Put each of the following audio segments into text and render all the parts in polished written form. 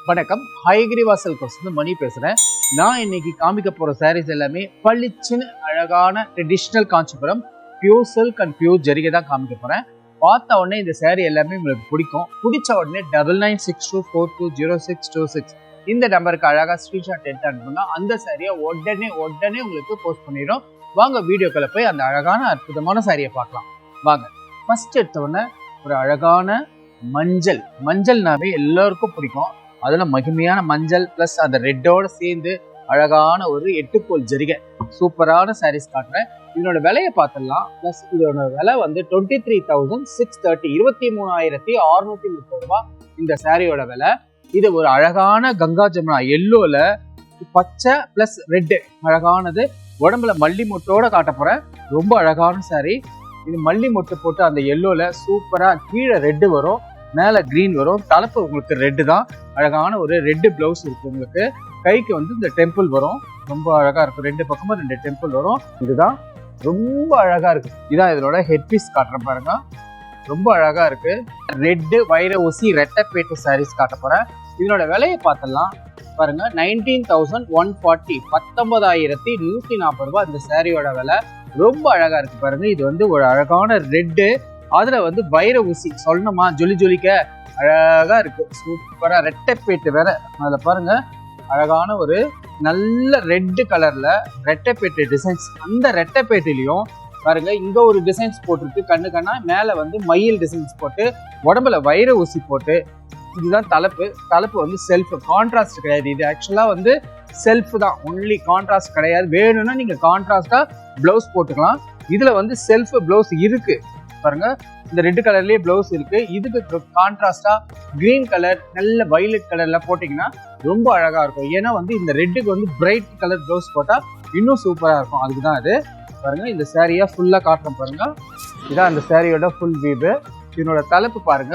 வணக்கம். ஹைகிரிவாசல் கோர்ஸ் மணி பேசுறேன். நான் இன்னைக்கு காமிக்க போற சாரீஸ் எல்லாமே பளிச்சுன்னு அழகான traditional Kanchipuram pure silk and pure ஜரிகை தான் காமிக்க போறேன். பார்த்த உடனே இந்த சாரீ எல்லாமே உங்களுக்கு பிடிக்கும். பிடிச்ச உடனே 9962420626 இந்த நம்பருக்கு அழகா ஸ்கிரீன்ஷாட் எடுத்து அனுப்புங்க. அந்த சாரியை உடனே உங்களுக்கு போஸ்ட் பண்ணிடும். வாங்க வீடியோக்களை போய் அந்த அழகான அற்புதமான சாரியை பார்க்கலாம். வாங்க. ஃபர்ஸ்ட் எடுத்த உடனே ஒரு அழகான மஞ்சள்னாவே எல்லாருக்கும் பிடிக்கும். அதுல மகிமையான மஞ்சள் பிளஸ் அந்த ரெட்டோட சேர்ந்து அழகான ஒரு 8 கோல் ஜரிகை சூப்பரான சாரீஸ் காட்டுறேன். இதனோட விலையை பார்த்துடலாம். பிளஸ் இதோட விலை வந்து 23,630 23,630 ரூபாய் இந்த சாரியோட விலை. இது ஒரு அழகான கங்கா ஜமுனா எல்லோல பச்சை பிளஸ் ரெட்டு அழகானது. உடம்புல மல்லி மொட்டோட காட்ட போறேன். ரொம்ப அழகான சாரி. இது மல்லி மொட்டு போட்டு அந்த எல்லோல சூப்பரா கீழே ரெட்டு வரும், மேல கிரீன் வரும். தலைப்பு உங்களுக்கு ரெட்டு தான். அழகான ஒரு ரெட்டு பிளவுஸ் இருக்கு. உங்களுக்கு கைக்கு வந்து இந்த டெம்பிள் வரும். ரொம்ப அழகா இருக்கும். ரெண்டு பக்கமும் 2 டெம்பிள் வரும். இதுதான் ரொம்ப அழகா இருக்கு. இதான் இதோட ஹெட் பீஸ் காட்டுறேன் பாருங்க. ரொம்ப அழகா இருக்கு. ரெட்டு வைர ஊசி ரெட்டப்பேட்டு சாரீஸ் காட்ட போறேன். இதனோட விலையை பார்த்துடலாம் பாருங்க. 19,140 19,140 ரூபாய் இந்த சாரியோட விலை. ரொம்ப அழகா இருக்கு பாருங்க. இது வந்து ஒரு அழகான ரெட்டு, அதுல வந்து வைர ஊசி சொல்லணுமா, ஜொலிக்க அழகா இருக்கு. சூப்பரா ரெட்டைப்பேட்டு வேற. அதுல பாருங்க அழகான ஒரு நல்ல ரெட்டு கலர்ல ரெட்டைப்பேட்டு டிசைன்ஸ். அந்த ரெட்டைப்பேட்டிலையும் பாருங்க இங்க ஒரு டிசைன்ஸ் போட்டிருக்கு. கண்ணா மேல வந்து மயில் டிசைன்ஸ் போட்டு உடம்புல வைர ஊசி போட்டு. இதுதான் தலைப்பு வந்து செல்ஃப், கான்ட்ராஸ்ட் கிடையாது. இது ஆக்சுவலா வந்து செல்ஃப் தான், ஒன்லி கான்ட்ராஸ்ட் கிடையாது. வேணும்னா நீங்க கான்ட்ராஸ்டா பிளவுஸ் போட்டுக்கலாம். இதுல வந்து செல்ஃப் பிளவுஸ் இருக்கு பாருங்க. இந்த ரெட் கலர்லயே பிளவுஸ் இருக்கு. இதுக்கு கான்ட்ராஸ்டா கிரீன் கலர் நல்ல வயலட் கலர்ல போட்டீங்கன்னா ரொம்ப அழகா இருக்கும். ஏன்னா வந்து இந்த ரெட்டுக்கு வந்து பிரைட் கலர் பிளவுஸ் போட்டா இன்னும் சூப்பரா இருக்கும். அதுக்குதான் இது பாருங்க. இந்த சாரியா ஃபுல்லா காட்டுறேன் பாருங்க. இதான் அந்த சாரியோட ஃபுல் வியூ. இதனோட தலைப்பு பாருங்க.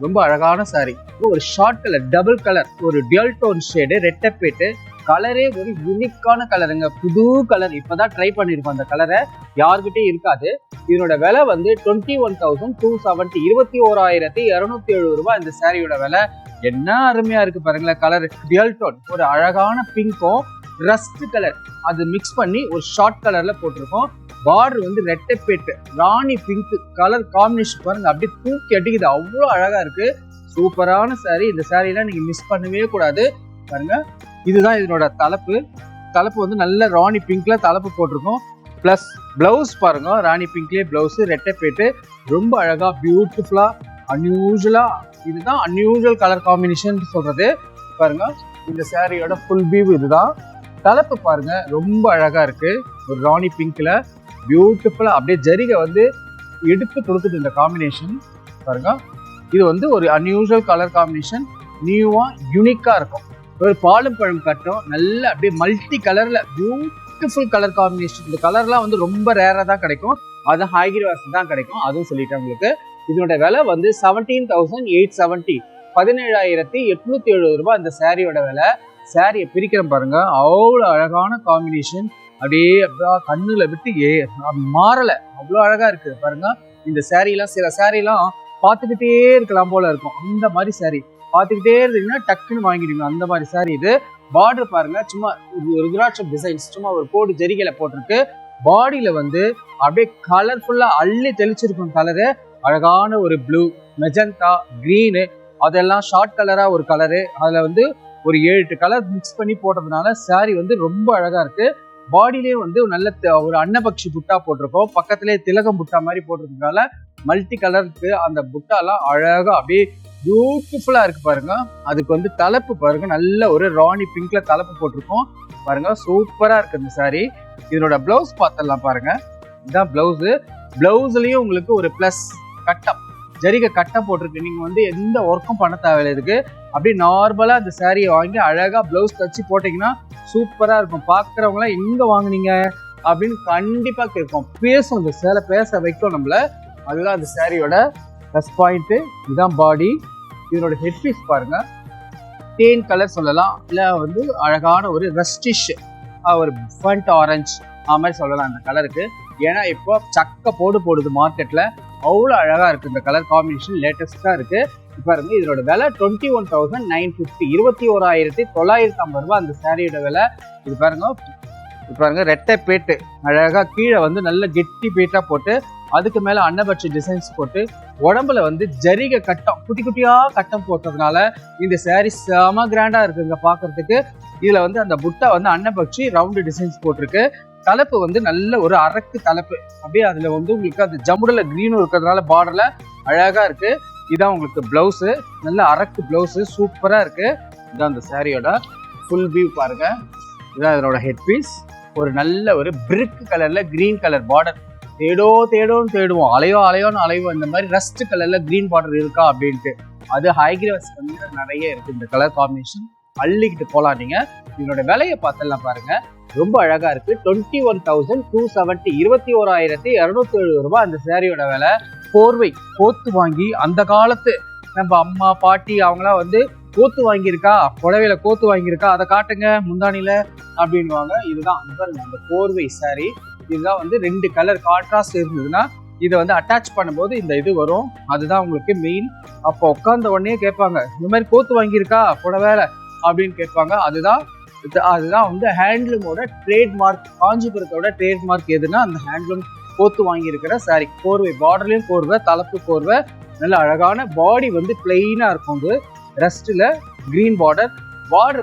ரொம்ப அழகான சாரி. ஒரு ஷார்ட் கலர் டபுள் கலர் ஒரு டியூல் டோன் ஷேடு ரெட்டப்பேட்டு. கலரே ஒரு யூனிக்கான கலருங்க. புது கலர். இப்பதான் ட்ரை பண்ணிருக்கோம். அந்த கலரை யாருக்கிட்டே இருக்காது. இதனோட விலை வந்து 21,270 21,270 ரூபாய் இந்த சாரியோட விலை. என்ன அருமையா இருக்கு பாருங்களேன். கலர் டியூல் டோன் ஒரு அழகான பிங்க்கும் ரஸ்ட் கலர் அது மிக்ஸ் பண்ணி ஒரு ஷார்ட் கலர்ல போட்டிருக்கோம். பார்டர் வந்து ரெட்டைப்பேட்டு ராணி பிங்க் கலர் காம்பினேஷன் பாருங்க. அப்படியே தூக்கி அடிக்குது. அவ்வளோ அழகா இருக்கு. சூப்பரான சாரி. இந்த சாரியெல்லாம் நீங்க மிஸ் பண்ணவே கூடாது பாருங்க. இதுதான் இதனோட தலைப்பு வந்து நல்ல ராணி பிங்க்ல தலைப்பு போட்டிருக்கோம். பிளஸ் பிளவுஸ் பாருங்க. ராணி பிங்க்லயே பிளவுஸ் ரெட்டைப்பேட்டு. ரொம்ப அழகா பியூட்டிஃபுல்லா அன்யூஷுவலா. இதுதான் அன்யூஷுவல் கலர் காம்பினேஷன் சொல்றது பாருங்க. இந்த சாரியோட ஃபுல் வியூ இதுதான். தலைப்பு பாருங்க. ரொம்ப அழகா இருக்கு. ஒரு ராணி பிங்க்ல பியூட்டிஃபுல்லா அப்படியே ஜரிகை வந்து எடுத்து கொடுக்குது இந்த காம்பினேஷன் பாருங்க. இது வந்து ஒரு அன்யூஷுவல் கலர் காம்பினேஷன். நியூவா யூனிக்கா இருக்கும். ஒரு பாலும் பழம் கட்டும் நல்ல அப்படியே மல்டி கலர்ல பியூட்டிஃபுல் கலர் காம்பினேஷன். இந்த கலர்லாம் வந்து ரொம்ப ரேரா தான் கிடைக்கும். அது ஹைகிரிவாசல் தான் கிடைக்கும். அதுவும் சொல்லிட்டேன் உங்களுக்கு. இதனோட விலை வந்து 17,870 17,870 ரூபாய் இந்த சாரியோட விலை. சாரியை பிரிக்கிறேன் பாருங்க. அவ்வளோ அழகான காம்பினேஷன். அப்படியே கண்ணுல விட்டு மாறல. அவ்வளோ அழகா இருக்கு பாருங்க. இந்த சாரிலாம் சில சாரிலாம் பார்த்துக்கிட்டே இருக்கலாம் போல இருக்கும். அந்த மாதிரி சாரி பார்த்துக்கிட்டே இருந்தீங்கன்னா டக்குன்னு வாங்கிடுங்க. அந்த மாதிரி சாரி இது. பார்டர் பாருங்க. சும்மா ருத்ராட்சம் டிசைன்ஸ் சும்மா ஒரு கோடு ஜரிகையில போட்டிருக்கு. பாடியில வந்து அப்படியே கலர்ஃபுல்லா அள்ளி தெளிச்சிருக்கும் கலரு. அழகான ஒரு ப்ளூ மெஜந்தா கிரீனு அதெல்லாம் ஷார்ட் கலரா ஒரு கலரு. அதுல வந்து ஒரு 7-8 கலர் மிக்ஸ் பண்ணி போட்டதுனால சாரி வந்து ரொம்ப அழகா இருக்கு. பாடியிலேயே வந்து நல்ல ஒரு அன்னபக்ஷி புட்டா போட்டிருக்கோம். பக்கத்திலே திலகம் புட்டா மாதிரி போட்டிருக்கனால மல்டி கலருக்கு அந்த புட்டாலாம் அழகா அப்படியே பியூட்டிஃபுல்லா இருக்கு பாருங்க. அதுக்கு வந்து தலைப்பு பாருங்க. நல்ல ஒரு ராணி பிங்க்ல தலைப்பு போட்டிருக்கோம் பாருங்க. சூப்பரா இருக்கு இந்த சாரி. இதனோட பிளவுஸ் பார்த்துடலாம் பாருங்க. இதுதான் பிளவுஸ். பிளவுஸ்லயும் உங்களுக்கு ஒரு பிளஸ் கட்டம் ஜரிகை கட்டம் போட்டிருக்கு. நீங்க வந்து எந்த ஒர்க்கும் பண்ண தேவையில்லை. இதுக்கு அப்படியே நார்மலா இந்த சாரியை வாங்கி அழகா பிளவுஸ் தச்சு போட்டீங்கன்னா சூப்பரா இருக்கும். பாக்குறவங்க எல்லாம் எங்க வாங்குனீங்க அப்படின்னு கண்டிப்பா கேட்கும். பேசும் இந்த சேலை பேச வைக்கும் நம்மள. அதுதான் அந்த சாரியோட ப்ளஸ் பாயிண்ட். இதுதான் பாடி. இதனோட ஹெட் பீஸ் பாருங்க. தேன் கலர் சொல்லலாம், இல்ல வந்து அழகான ஒரு ரஸ்டிஷ் ஒரு ஃபண்ட் ஆரஞ்சு அது மாதிரி சொல்லலாம் அந்த கலருக்கு. ஏன்னா இப்போ சக்க போடுது மார்க்கெட்ல. அவ்வளோ அழகா இருக்கு இந்த கலர் காம்பினேஷன், லேட்டஸ்டா இருக்கு. பாருங்க இதோட விலை 21,950, 21,950 ரூபாய் அந்த சாரியோட விலை. இது பாருங்க ரெட்டை பேட்டு அழகா கீழே வந்து நல்ல கெட்டி பேட்டா போட்டு அதுக்கு மேல அன்னபட்சி டிசைன்ஸ் போட்டு உடம்புல வந்து ஜரிகை கட்டம் குட்டி குட்டியா கட்டம் போட்டதுனால இந்த சாரி செம கிராண்டா இருக்குங்க பாக்குறதுக்கு. இதுல வந்து அந்த புட்டா வந்து அன்னபட்சி ரவுண்டு டிசைன்ஸ் போட்டிருக்கு. தலைப்பு வந்து நல்ல ஒரு அரக்கு தலைப்பு, அப்படியே அதுல வந்து உங்களுக்கு அந்த ஜமுடல கிரீனும் இருக்கிறதுனால பார்டர்ல அழகா இருக்கு. இதான் உங்களுக்கு பிளவுஸ், நல்ல அரக்கு பிளவுஸ் சூப்பரா இருக்கு. இதான் அந்த சாரியோட ஃபுல் வியூ பாருங்க. இதான் இதனோட ஹெட் பீஸ். ஒரு நல்ல ஒரு பிரிக் கலர்ல கிரீன் கலர் பார்டர். தேடோன்னு தேடுவோம், அலையோன்னு அலைவோம், இந்த மாதிரி ரஸ்ட் கலர்ல கிரீன் பார்டர் இருக்கா அப்படின்ட்டு. அது ஹைகிரஸ் வந்து நிறைய இருக்கு இந்த கலர் காம்பினேஷன், அள்ளிக்கிட்டு போலாம் நீங்க. இதனோட விலையை பார்த்தலாம் பாருங்க, ரொம்ப அழகா இருக்கு. 21,270, 21,270 ரூபாய் அந்த சாரியோட விலை. போர்வை கோத்து வாங்கி அந்த காலத்து நம்ம அம்மா பாட்டி அவங்களாம் வந்து கோத்து வாங்கியிருக்கா, புடவையில கோத்து வாங்கியிருக்கா, அதை காட்டுங்க முந்தானில அப்படின்வாங்க. இதுதான் அந்த போர்வை சாரி. இதுதான் வந்து 2 கலர் கான்ட்ராஸ்ட் இருந்ததுன்னா இதை வந்து அட்டாச் பண்ணும்போது இந்த இது வரும், அதுதான் உங்களுக்கு மெயின். அப்போ உட்கார்ந்த உடனே கேட்பாங்க, இந்த மாதிரி கோத்து வாங்கியிருக்கா புடவையில அப்படின்னு கேட்பாங்க. அதுதான் வந்து ஹேண்ட்லூமோட ட்ரேட்மார்க். காஞ்சிபுரத்தோட ட்ரேட்மார்க் எதுனா அந்த ஹேண்ட்லூம் கோத்து வாங்கியிருக்கிற சாரி. போர்வை பார்டர்லயும் போர்வை, தலைப்பு போர்வை, நல்ல அழகான பாடி வந்து பிளெயினா இருக்கும். இது ரெஸ்ட்ல கிரீன் பார்டர்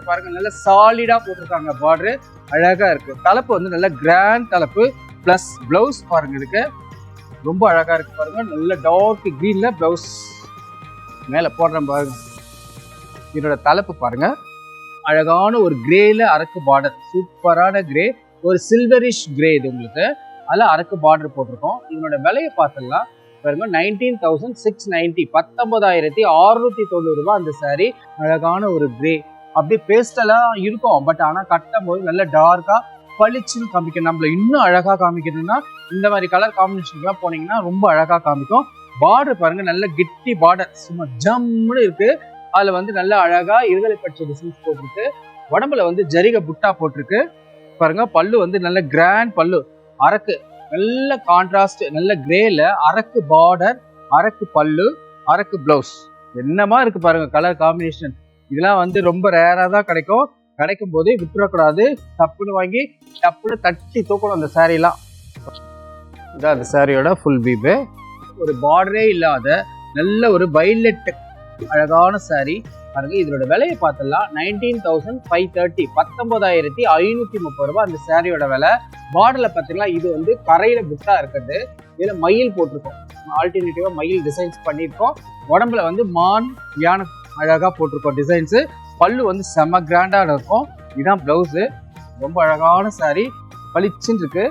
பாருங்க, நல்ல சாலிடா போட்டிருக்காங்க, பார்டர் அழகா இருக்கு. தலைப்பு வந்து நல்ல கிராண்ட் தலைப்பு பிளஸ் பிளவுஸ் பாருங்க, இதுக்கு ரொம்ப அழகா இருக்கு பாருங்க. நல்ல டார்க் கிரீன்ல பிளவுஸ் மேல போடுறேன் பாருங்க. இதோட தலைப்பு பாருங்க, அழகான ஒரு கிரேல அரக்கு பார்டர், சூப்பரான கிரே, ஒரு சில்வரிஷ் கிரே. இது உங்களுக்கு அதுல அரக்கு பார்டர் போட்டிருக்கோம். இதனோட விலையை பார்த்தலாம் பாருங்க, 19,690, 19,690 ரூபாய் அந்த சாரி. அழகான ஒரு கிரே, அப்படியே பேஸ்டெல்லாம் இருக்கும், பட் ஆனா கட்டும் போது நல்ல டார்க்கா பளிச்சுன்னு காமிக்கும். நம்மள இன்னும் அழகா காமிக்கணும்னா இந்த மாதிரி கலர் காம்பினேஷன்லாம் போனீங்கன்னா ரொம்ப அழகா காமிக்கும். பார்டர் பாருங்க, நல்ல கிட்டி பார்டர், சும்மா ஜம்முன்னு இருக்கு. அதுல வந்து நல்ல அழகா இருதலை பச்சை டிசைன்ஸ் போட்டிருக்கு. உடம்புல வந்து ஜரிகை புட்டா போட்டிருக்கு பாருங்க. பல்லு வந்து நல்ல கிராண்ட் பல்லு, அரக்கு நல்ல கான்ட்ராஸ்ட், நல்ல கிரேல அரக்கு பார்டர், அரக்கு பல்லு, அரக்கு பிளவுஸ். என்னமா இருக்கு பாருங்க கலர் காம்பினேஷன். இதெல்லாம் வந்து ரொம்ப ரேரா தான் கிடைக்கும். கிடைக்கும் போதே விட்டுறக்கூடாது, டப்புன்னு வாங்கி டப்புன்னு தட்டி தூக்கணும் அந்த சாரீலாம். இதான் அந்த சாரியோட ஃபுல் வீவு. ஒரு பார்டரே இல்லாத நல்ல ஒரு வயலட் அழகான சாரி பாருங்க. இதோட விலையை பார்த்தலாம் 19,530, 19,530 ரூபாய் அந்த சாரியோட விலை. பார்டர்ல பார்த்தீங்கன்னா இது வந்து கரையில புட்டா இருக்குது, இதுல மயில் போட்டிருக்கோம், ஆல்டர்னேட்டிவா மயில் டிசைன்ஸ் பண்ணியிருக்கோம். உடம்புல வந்து மான் யானை அழகா போட்டிருக்கோம் டிசைன்ஸ். பல்லு வந்து செம்ம கிராண்டா இருக்கும். இதுதான் பிளவுஸ். ரொம்ப அழகான சாரி, பளிச்சுன்னு இருக்கு.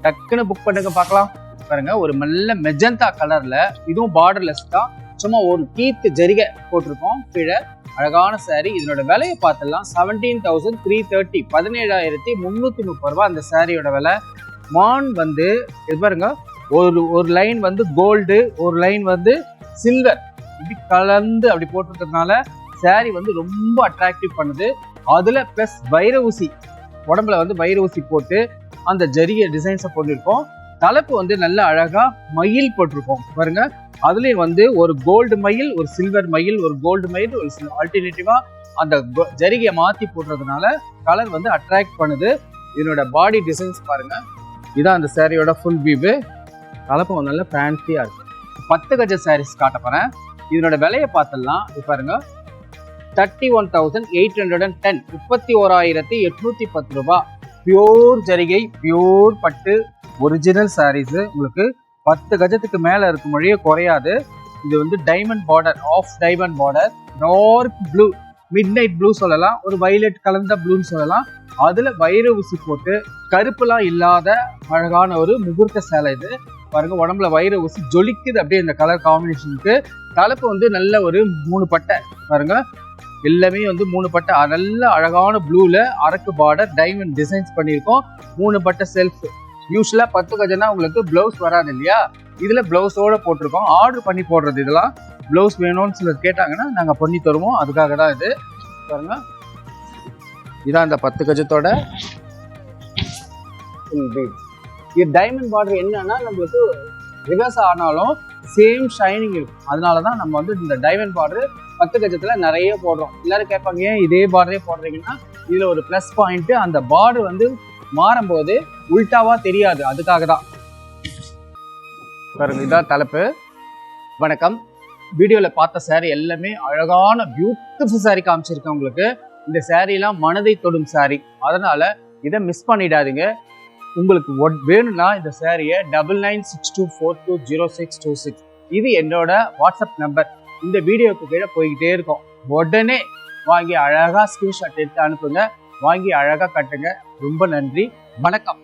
டக்குன்னு புக் பண்ணுங்க பார்க்கலாம் பாருங்க. ஒரு நல்ல மெஜந்தா கலர்ல, இதுவும் பார்டர்லெஸ் தான், சும்மா ஒரு கீத்து ஜரிகை போட்டிருக்கோம் கீழே. அழகான சாரி. இதனோட விலையை பார்த்தலாம் 17,330, 17,330 ரூபாய் அந்த சாரியோட விலை. மான் வந்து இது பாருங்க, ஒரு லைன் வந்து கோல்டு, ஒரு லைன் வந்து சில்வர், இப்படி கலந்து அப்படி போட்டிருக்கிறதுனால சாரி வந்து ரொம்ப அட்ராக்டிவ் பண்ணுது. அதுல பிளஸ் வைர ஊசி, உடம்புல வந்து வைர ஊசி போட்டு அந்த ஜரிகை டிசைன்ஸை போட்டிருக்கோம். தலைப்பு வந்து நல்ல அழகா மயில் போட்டிருக்கோம் பாருங்க. அதுலயும் வந்து ஒரு கோல்டு மயில், ஒரு சில்வர் மயில், ஒரு கோல்டு மயில், ஒரு ஆல்டர்னேட்டிவா அந்த ஜரிகையை மாத்தி போடுறதுனால கலர் வந்து அட்ராக்ட் பண்ணுது. இதனோட பாடி டிசைன்ஸ் பாருங்க. இதான் அந்த சாரியோட ஃபுல் வியூ. தலைப்பு நல்ல ஃபேன்சியா இருக்கு. 10 கஜ சாரீஸ் காட்ட போறேன். இதனோட விலையை பார்த்தலாம் பாருங்க, 31,810, 31,810 ரூபாய். பியோர் ஜரிகை, பியோர் பட்டு, ஒரிஜினல் சாரீஸ். உங்களுக்கு 10 கஜத்துக்கு மேல இருக்கும் மொழியே குறையாது. இது வந்து diamond border, half diamond border, dark blue, midnight blue சொல்லலாம், ஒரு வயலட் கலந்த ப்ளூன்னு சொல்லலாம். அதுல வைர ஊசி போட்டு கருப்புலாம் இல்லாத அழகான ஒரு முகூர்த்த சேலை இது பாருங்க. உடம்புல வைர ஊசி ஜொலிக்குது அப்படியே இந்த கலர் காம்பினேஷனுக்கு. தலைப்பு வந்து நல்ல ஒரு 3 பட்டை பாருங்க, எல்லாமே வந்து 3 பட்டை, நல்ல அழகான ப்ளூல அரக்கு பார்டர், டைமண்ட் டிசைன்ஸ் பண்ணியிருக்கோம். 3 பட்டை செல்ஃப். யூஸ்வலா 10 கஜனா உங்களுக்கு பிளவுஸ் வராது இல்லையா, இதுல பிளவுஸோட போட்டிருக்கோம். ஆர்டர் பண்ணி போடுறது இதெல்லாம். பிளவுஸ் வேணும்னு சிலர் கேட்டாங்கன்னா நாங்க பண்ணி தருவோம், அதுக்காக தான் இது பாருங்க. இதான் இந்த 10 கஜத்தோட இது டைமண்ட் பார்டர். என்னன்னா நம்மளுக்கு ரிவர்ஸ் ஆனாலும் சேம் ஷைனிங் இருக்கும். அதனால தான் நம்ம வந்து இந்த டைமண்ட் பார்டர் 10 கஜத்தில் நிறைய போடுறோம். எல்லாரும் கேட்பாங்க ஏன் இதே பார்டரே போடுறீங்கன்னா, இதில் ஒரு ப்ளஸ் பாயிண்ட்டு, அந்த பார்டர் வந்து மாறும்போது உல்டாவாக தெரியாது. அதுக்காக தான் பாருங்க. இதான் தலைப்பு. வணக்கம். வீடியோவில் பார்த்த சாரீ எல்லாமே அழகான பியூட்டிஃபுல் சாரீ காமிச்சிருக்கேன் உங்களுக்கு. இந்த சாரீலாம் மனதை தொடும் சாரீ. அதனால் இதை மிஸ் பண்ணிடாதீங்க. உங்களுக்கு வேணும்னா இந்த சாரியை 9962420626 இது என்னோட வாட்ஸ்அப் நம்பர். இந்த வீடியோவுக்கு கீழே போய்கிட்டே இருக்கும். உடனே வாங்கி அழகாக ஸ்க்ரீன்ஷாட் எடுத்து அனுப்புங்க. வாங்கி அழகாக கட்டுங்க. ரொம்ப நன்றி. வணக்கம்.